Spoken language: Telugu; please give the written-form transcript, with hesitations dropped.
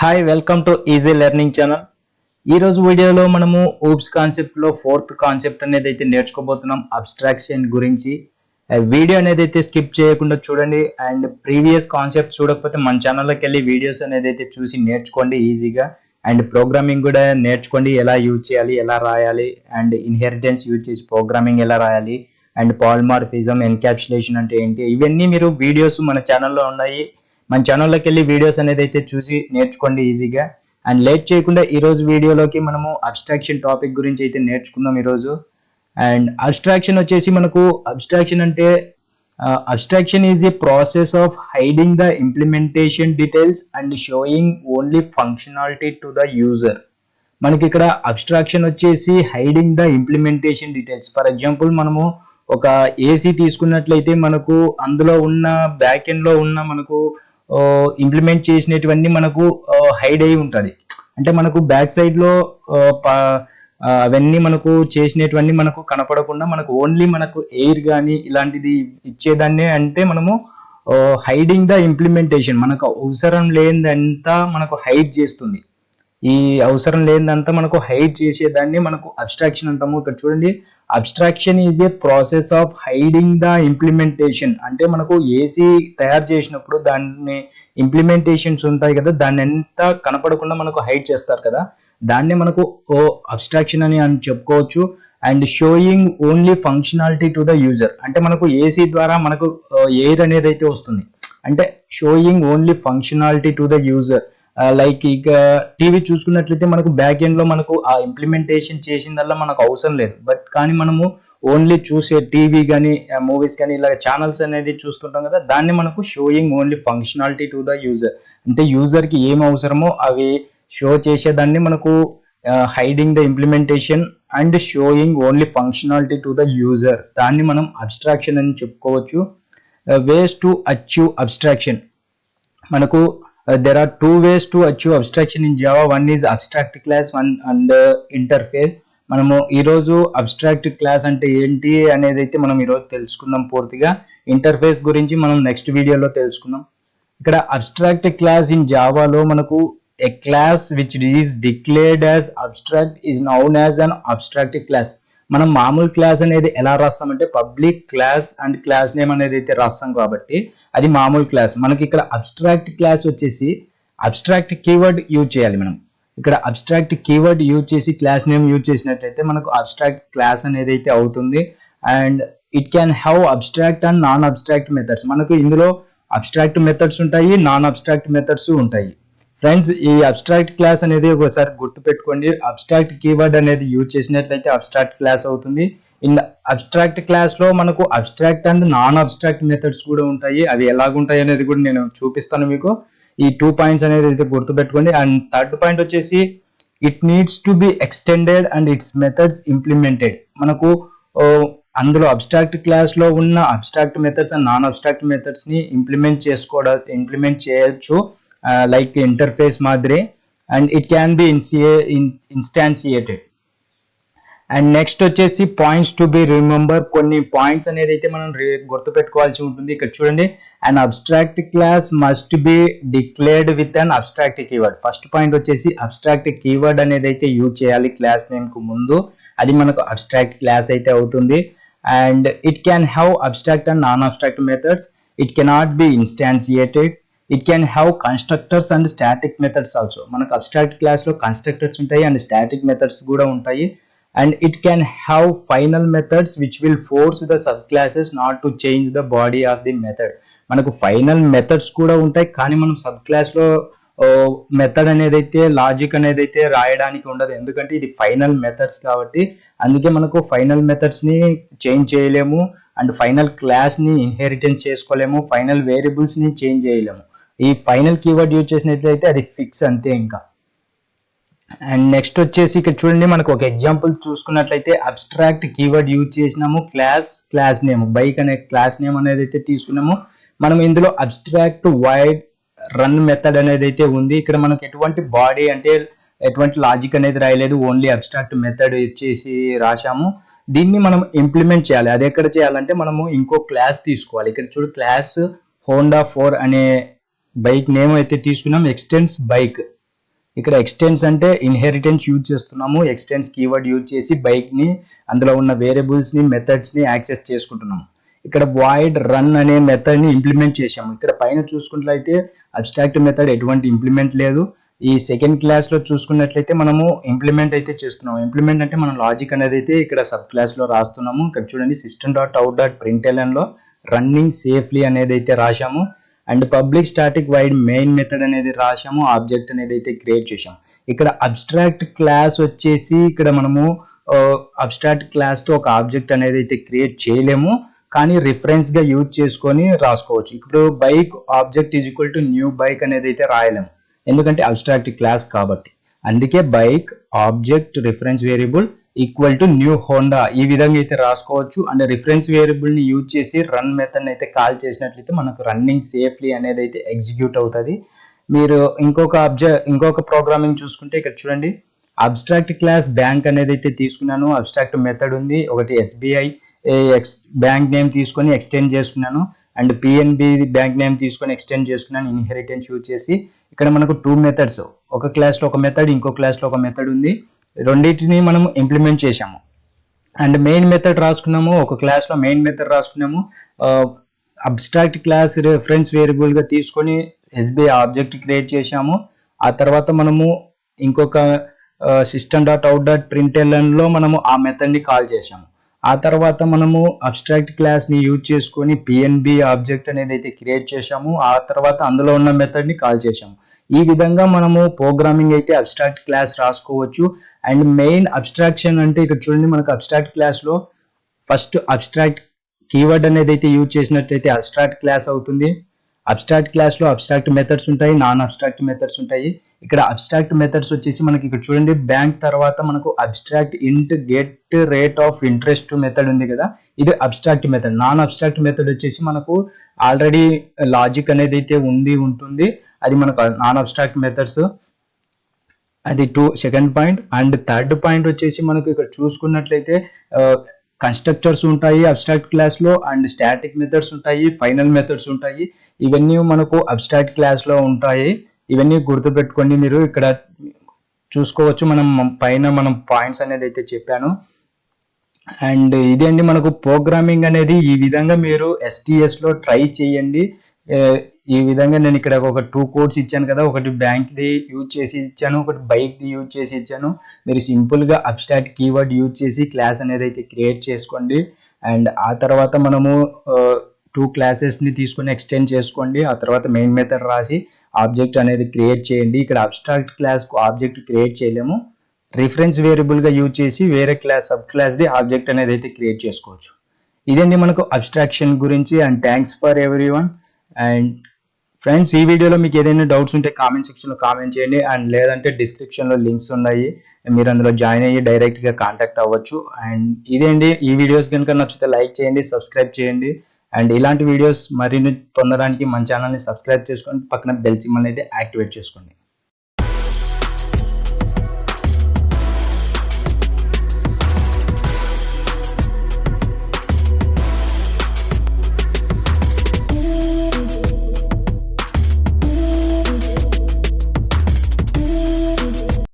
Hi welcome to easy learning channel. ఈ రోజు వీడియోలో మనము ఊప్స్ కాన్సెప్ట్ లో ఫోర్త్ కాన్సెప్ట్ అనేది అయితే నేర్చుకోబోతున్నాం, అబ్స్ట్రాక్షన్ గురించి. వీడియో అనేది అయితే స్కిప్ చేయకుండా చూడండి. అండ్ ప్రీవియస్ కాన్సెప్ట్ చూడకపోతే మన ఛానల్లోకి వెళ్ళి వీడియోస్ అనేది అయితే చూసి నేర్చుకోండి ఈజీగా. అండ్ ప్రోగ్రామింగ్ కూడా నేర్చుకోండి, ఎలా యూజ్ చేయాలి, ఎలా రాయాలి, అండ్ ఇన్హెరిటెన్స్ యూజ్ చేసి ప్రోగ్రామింగ్ ఎలా రాయాలి, అండ్ పాలిమార్ఫిజం, ఎన్క్యాప్సులేషన్ అంటే ఏంటి, ఇవన్నీ మీరు వీడియోస్ మన ఛానల్లో ఉన్నాయి. మన ఛానల్లోకి వెళ్ళి వీడియోస్ అనేది అయితే చూసి నేర్చుకోండి ఈజీగా. అండ్ లేట్ చేయకుండా ఈ రోజు వీడియోలోకి మనము అబ్స్ట్రాక్షన్ టాపిక్ గురించి అయితే నేర్చుకుందాం ఈరోజు. అండ్ అబ్స్ట్రాక్షన్ వచ్చేసి మనకు అబ్స్ట్రాక్షన్ అంటే abstraction is the process of hiding the implementation details and showing only functionality to the user. మనకి ఇక్కడ అబ్స్ట్రాక్షన్ వచ్చేసి hiding the implementation details. For example మనము ఒక ఏసీ తీసుకున్నట్లయితే మనకు అందులో ఉన్న బ్యాక్ ఎండ్ లో ఉన్న మనకు ఇంప్లిమెంట్ చేసినటువన్నీ మనకు హైడ్ అయి ఉంటుంది. అంటే మనకు బ్యాక్ సైడ్ లో అవన్నీ మనకు చేసినటువన్నీ మనకు కనపడకుండా మనకు ఓన్లీ మనకు ఎయిర్ కానీ ఇలాంటిది ఇచ్చేదాన్ని అంటే మనము హైడింగ్ ద ఇంప్లిమెంటేషన్. మనకు అవసరం లేనిదంతా మనకు హైడ్ చేస్తుంది. ఈ అవసరం లేనిదంతా మనకు హైడ్ చేసేదాన్ని మనకు అబ్స్ట్రాక్షన్ అంటాము. ఇక్కడ చూడండి, abstraction is a process of hiding the implementation. అంటే మనకు ఏసీ తయారు చేసినప్పుడు దాన్ని ఇంప్లిమెంటేషన్స్ ఉంటాయి కదా, దాన్ని ఎంత కనపడకుండా మనకు హైడ్ చేస్తారు కదా, దాన్ని మనకు అబ్స్ట్రాక్షన్ అని చెప్పుకోవచ్చు. And showing only functionality to the user. అంటే మనకు ఏసీ ద్వారా మనకు ఎయిర్ అనేది అయితే వస్తుంది. అంటే showing only functionality to the user. Like ఇక టీవీ చూసుకున్నట్లయితే మనకు బ్యాక్ ఎండ్ లో మనకు ఆ ఇంప్లిమెంటేషన్ చేసిందల్లా మనకు అవసరం లేదు. బట్ కానీ మనము ఓన్లీ చూసే టీవీ కానీ మూవీస్ కానీ ఇలా ఛానల్స్ అనేది చూస్తుంటాం కదా, దాన్ని మనకు showing only functionality to the user. అంటే యూజర్ కి ఏం అవసరమో అవి షో చేసేదాన్ని మనకు hiding the implementation and showing only functionality to the user, దాన్ని మనం అబ్స్ట్రాక్షన్ అని చెప్పుకోవచ్చు. Ways to achieve abstraction. మనకు there are two ways to achieve abstraction in Java. One is abstract class, one and interface. మనము ఈరోజు అబ్స్ట్రాక్ట్ క్లాస్ అంటే ఏంటి అనేది అయితే మనం ఈరోజు తెలుసుకుందాం పూర్తిగా. ఇంటర్ఫేస్ గురించి మనం నెక్స్ట్ వీడియోలో తెలుసుకుందాం. ఇక్కడ అబ్స్ట్రాక్ట్ క్లాస్ ఇన్ జావాలో మనకు a class which is declared as abstract is known as an abstract class. మనం మామూలు క్లాస్ అనేది ఎలా రాస్తామంటే public class and class name అనేది అయితే రాస్తాం కాబట్టి అది మామూలు క్లాస్. మనకి ఇక్కడ అబ్స్ట్రాక్ట్ క్లాస్ వచ్చేసి అబ్స్ట్రాక్ట్ కీవర్డ్ యూజ్ చేయాలి. మనం ఇక్కడ అబ్స్ట్రాక్ట్ కీవర్డ్ యూజ్ చేసి క్లాస్ నేమ్ యూజ్ చేసినట్లయితే మనకు అబ్స్ట్రాక్ట్ క్లాస్ అనేది అయితే అవుతుంది. And it can have abstract and non abstract methods. మనకు ఇందులో అబ్స్ట్రాక్ట్ మెథడ్స్ ఉంటాయి, నాన్ అబ్స్ట్రాక్ట్ మెథడ్స్ ఉంటాయి. ఫ్రెండ్స్, ఈ అబ్స్ట్రాక్ట్ క్లాస్ అనేది ఒకసారి గుర్తు పెట్టుకోండి. అబ్స్ట్రాక్ట్ కీవర్డ్ అనేది యూజ్ చేసినట్లయితే అబ్స్ట్రాక్ట్ క్లాస్ అవుతుంది. ఇన్ అబ్స్ట్రాక్ట్ క్లాస్ లో మనకు abstract and non abstract methods కూడా ఉంటాయి. అవి ఎలాగుంటాయి అనేది కూడా నేను చూపిస్తాను మీకు. ఈ 2 పాయింట్స్ అనేది అయితే గుర్తు పెట్టుకోండి. అండ్ థర్డ్ పాయింట్ వచ్చేసి it needs to be extended and its methods implemented. మనకు అందులో అబ్స్ట్రాక్ట్ క్లాస్ లో ఉన్న abstract methods and non abstract methods ని ఇంప్లిమెంట్ చేయొచ్చు, లైక్ ఇంటర్ఫేస్ మాదిరి. And it can be instantiated. And next వచ్చేసి పాయింట్స్ టు బి రిమెంబర్. కొన్ని పాయింట్స్ అనేది అయితే మనం గుర్తు పెట్టుకోవాల్సి ఉంటుంది. ఇక్కడ చూడండి, an abstract class must be declared with an abstract keyword. First point వచ్చేసి అబ్స్ట్రాక్ట్ కీవర్డ్ అనేది అయితే యూజ్ చేయాలి క్లాస్ నేమ్ కు ముందు, అది మనకు అబ్స్ట్రాక్ట్ క్లాస్ అయితే అవుతుంది. And it can have abstract and non abstract methods. It cannot be instantiated. It can have constructors and static methods also. మనకు అబ్స్ట్రాక్ట్ క్లాస్ లో కన్స్ట్రక్టర్స్ ఉంటాయి అండ్ స్టాటిక్ మెథడ్స్ కూడా ఉంటాయి. And it can have final methods which will force the sub classes not to change the body of the method. మనకు ఫైనల్ మెథడ్స్ కూడా ఉంటాయి, కానీ మనం సబ్ క్లాస్ లో మెథడ్ అనేది అయితే లాజిక్ అనేది అయితే రాయడానికి ఉండదు, ఎందుకంటే ఇది ఫైనల్ మెథడ్స్ కాబట్టి. అందుకే మనకు ఫైనల్ మెథడ్స్ ని చేంజ్ చేయలేము అండ్ ఫైనల్ క్లాస్ ని ఇన్హెరిటెన్స్ చేసుకోలేము, ఫైనల్ వేరియబుల్స్ ని చేంజ్ చేయలేము. ఈ ఫైనల్ కీవర్డ్ యూజ్ చేసినట్లయితే అది ఫిక్స్ అంతే ఇంకా. అండ్ నెక్స్ట్ వచ్చేసి ఇక్కడ చూడండి, మనకు ఒక ఎగ్జాంపుల్ చూసుకున్నట్లయితే అబ్స్ట్రాక్ట్ కీవర్డ్ యూజ్ చేసినాము, క్లాస్ నేమ్ బైక్ అనే క్లాస్ నేమ్ అనేది అయితే తీసుకున్నాము. మనం ఇందులో అబ్స్ట్రాక్ట్ వైడ్ రన్ మెథడ్ అనేది అయితే ఉంది. ఇక్కడ మనకు ఎటువంటి బాడీ అంటే ఎటువంటి లాజిక్ అనేది రాయలేదు, ఓన్లీ అబ్స్ట్రాక్ట్ మెథడ్ ఇచ్చేసి రాశాము. దీన్ని మనం ఇంప్లిమెంట్ చేయాలి. అది ఎక్కడ చేయాలంటే మనము ఇంకో క్లాస్ తీసుకోవాలి. ఇక్కడ చూడు, క్లాస్ హోండా 4 అనే బైక్ నేమ్ అయితే తీసుకున్నాం, ఎక్స్టెన్స్ బైక్. ఇక్కడ ఎక్స్టెన్స్ అంటే ఇన్హెరిటెన్స్ యూజ్ చేస్తున్నాము. ఎక్స్టెన్స్ కీవర్డ్ యూజ్ చేసి బైక్ని అందులో ఉన్న వేరియబుల్స్ని మెథడ్స్ని యాక్సెస్ చేసుకుంటున్నాము. ఇక్కడ వాయిడ్ రన్ అనే మెథడ్ని ఇంప్లిమెంట్ చేసాము. ఇక్కడ పైన చూసుకున్నట్లయితే అబ్స్ట్రాక్ట్ మెథడ్ ఎటువంటి ఇంప్లిమెంట్ లేదు. ఈ సెకండ్ క్లాస్లో చూసుకున్నట్లయితే మనము ఇంప్లిమెంట్ అయితే చేస్తున్నాము. ఇంప్లిమెంట్ అంటే మనం లాజిక్ అనేది అయితే ఇక్కడ సబ్ క్లాస్లో రాస్తున్నాము. ఇక్కడ చూడండి system.out.printlnలో రన్నింగ్ సేఫ్లీ అనేది అయితే రాశాము. And public static wide main method అనేది రాశాము. ఆబ్జెక్ట్ అనేది అయితే క్రియేట్ చేసాము. ఇక్కడ అబ్స్ట్రాక్ట్ క్లాస్ వచ్చేసి ఇక్కడ మనము అబ్స్ట్రాక్ట్ క్లాస్తో ఒక ఆబ్జెక్ట్ అనేది అయితే క్రియేట్ చేయలేము, కానీ రిఫరెన్స్గా యూజ్ చేసుకొని రాసుకోవచ్చు. ఇప్పుడు bike object is equal to new bike అనేది అయితే రాయలేము, ఎందుకంటే అబ్స్ట్రాక్ట్ క్లాస్ కాబట్టి. అందుకే bike object reference variable equal to new Honda ఈ విధంగా అయితే రాసుకోవచ్చు. అండ్ రిఫరెన్స్ వేరియబుల్ని యూజ్ చేసి రన్ మెథడ్ అయితే కాల్ చేసినట్లయితే మనకు రన్నింగ్ సేఫ్లీ అనేది అయితే ఎగ్జిక్యూట్ అవుతుంది. మీరు ఇంకొక ప్రోగ్రామింగ్ చూసుకుంటే ఇక్కడ చూడండి, అబ్స్ట్రాక్ట్ క్లాస్ బ్యాంక్ అనేది అయితే తీసుకున్నాను. అబ్స్ట్రాక్ట్ మెథడ్ ఉంది, ఒకటి SBI బ్యాంక్ నేమ్ తీసుకొని ఎక్స్టెండ్ చేసుకున్నాను. అండ్ PNB బ్యాంక్ నేమ్ తీసుకొని ఎక్స్టెండ్ చేసుకున్నాను ఇన్హెరిటెన్స్ యూజ్ చేసి. ఇక్కడ మనకు 2 మెథడ్స్, ఒక క్లాస్లో ఒక మెథడ్, ఇంకో క్లాస్లో ఒక మెథడ్ ఉంది. రెండింటిని మనం ఇంప్లిమెంట్ చేసాము. అండ్ మెయిన్ మెథడ్ రాసుకున్నాము, ఒక క్లాస్లో మెయిన్ మెథడ్ రాసుకున్నాము. అబ్స్ట్రాక్ట్ క్లాస్ రిఫరెన్స్ వేరియబుల్గా తీసుకొని SBI ఆబ్జెక్ట్ క్రియేట్ చేసాము. ఆ తర్వాత మనము ఇంకొక system.out.printlnలో మనము ఆ మెథడ్ని కాల్ చేసాము. ఆ తర్వాత మనము అబ్స్ట్రాక్ట్ క్లాస్ని యూజ్ చేసుకొని PNB ఆబ్జెక్ట్ అనేది అయితే క్రియేట్ చేసాము. ఆ తర్వాత అందులో ఉన్న మెథడ్ని కాల్ చేసాము. ఈ విధంగా మనము ప్రోగ్రామింగ్ అయితే అబ్స్ట్రాక్ట్ క్లాస్ రాసుకోవచ్చు. అండ్ మెయిన్ అబ్స్ట్రాక్షన్ అంటే ఇక్కడ చూడండి, మనకు అబ్స్ట్రాక్ట్ క్లాస్లో ఫస్ట్ అబ్స్ట్రాక్ట్ కీవర్డ్ అనేది అయితే యూజ్ చేసినట్లయితే అబ్స్ట్రాక్ట్ క్లాస్ అవుతుంది. అబ్స్ట్రాక్ట్ క్లాస్లో అబ్స్ట్రాక్ట్ మెథడ్స్ ఉంటాయి, నాన్ అబ్స్ట్రాక్ట్ మెథడ్స్ ఉంటాయి. ఇక్కడ అబ్స్ట్రాక్ట్ మెథడ్స్ వచ్చేసి మనకి ఇక్కడ చూడండి, బ్యాంక్ తర్వాత మనకు అబ్స్ట్రాక్ట్ ఇంట్ get rate of interest method ఉంది కదా, ఇది abstract method. Non abstract method వచ్చేసి మనకు ఆల్రెడీ లాజిక్ అనేది అయితే ఉంటుంది, అది మనకు నాన్ అబ్స్ట్రాక్ట్ మెథడ్స్. అది second point. And third point వచ్చేసి మనకు ఇక్కడ చూసుకున్నట్లయితే కన్స్ట్రక్టర్స్ ఉంటాయి అబ్స్ట్రాక్ట్ క్లాస్లో, అండ్ స్టాటిక్ మెథడ్స్ ఉంటాయి, ఫైనల్ మెథడ్స్ ఉంటాయి. ఇవన్నీ మనకు అబ్స్ట్రాక్ట్ క్లాస్లో ఉంటాయి. ఇవన్నీ గుర్తుపెట్టుకోండి. మీరు ఇక్కడ చూసుకోవచ్చు, మనం పాయింట్స్ అనేది అయితే చెప్పాను. అండ్ ఇదే అండి మనకు ప్రోగ్రామింగ్ అనేది. ఈ విధంగా మీరు STSలో ట్రై చేయండి. ఈ విధంగా నేను ఇక్కడ ఒక 2 కోడ్స్ ఇచ్చాను కదా, ఒకటి బ్యాంక్ది యూజ్ చేసి ఇచ్చాను, ఒకటి బైక్ది యూజ్ చేసి ఇచ్చాను. మీరు సింపుల్గా అబ్స్ట్రాక్ట్ కీవర్డ్ యూజ్ చేసి క్లాస్ అనేది అయితే క్రియేట్ చేసుకోండి. అండ్ ఆ తర్వాత మనము 2 క్లాసెస్ని తీసుకొని ఎక్స్టెండ్ చేసుకోండి. ఆ తర్వాత మెయిన్ మెథడ్ రాసి ఆబ్జెక్ట్ అనేది క్రియేట్ చేయండి. ఇక్కడ అబ్స్ట్రాక్ట్ క్లాస్కు ఆబ్జెక్ట్ క్రియేట్ చేయలేము, రిఫరెన్స్ వేరియబుల్గా యూజ్ చేసి వేరే క్లాస్ సబ్ క్లాస్ది ఆబ్జెక్ట్ అనేది అయితే క్రియేట్ చేసుకోవచ్చు. ఇదండి మనకు అబ్స్ట్రాక్షన్ గురించి. And thanks for everyone. And friends, ఈ వీడియోలో మీకు ఏదైనా డౌట్స్ ఉంటే కామెంట్ సెక్షన్లో కామెంట్ చేయండి. అండ్ లేదంటే డిస్క్రిప్షన్లో లింక్స్ ఉన్నాయి, మీరు అందులో జాయిన్ అయ్యి డైరెక్ట్గా కాంటాక్ట్ అవ్వచ్చు. అండ్ ఇదేంటి, ఈ వీడియోస్ కనుక నచ్చితే లైక్ చేయండి, సబ్స్క్రైబ్ చేయండి. అండ్ ఇలాంటి వీడియోస్ మరిన్ని పొందడానికి మన ఛానల్ని సబ్స్క్రైబ్ చేసుకొని పక్కన బెల్ సింబల్ అయితే యాక్టివేట్ చేసుకోండి.